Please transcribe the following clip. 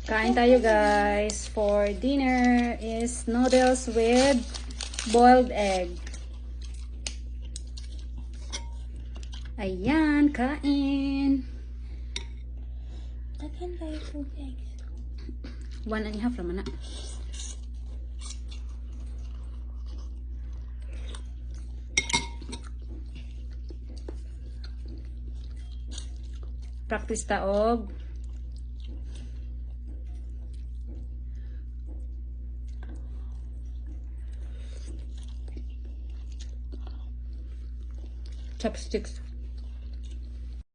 Kain tayo guys. For dinner is noodles with boiled egg. Ayan, kain. I can buy 2 eggs. 1.5 naman na. Practice taog. Chopsticks.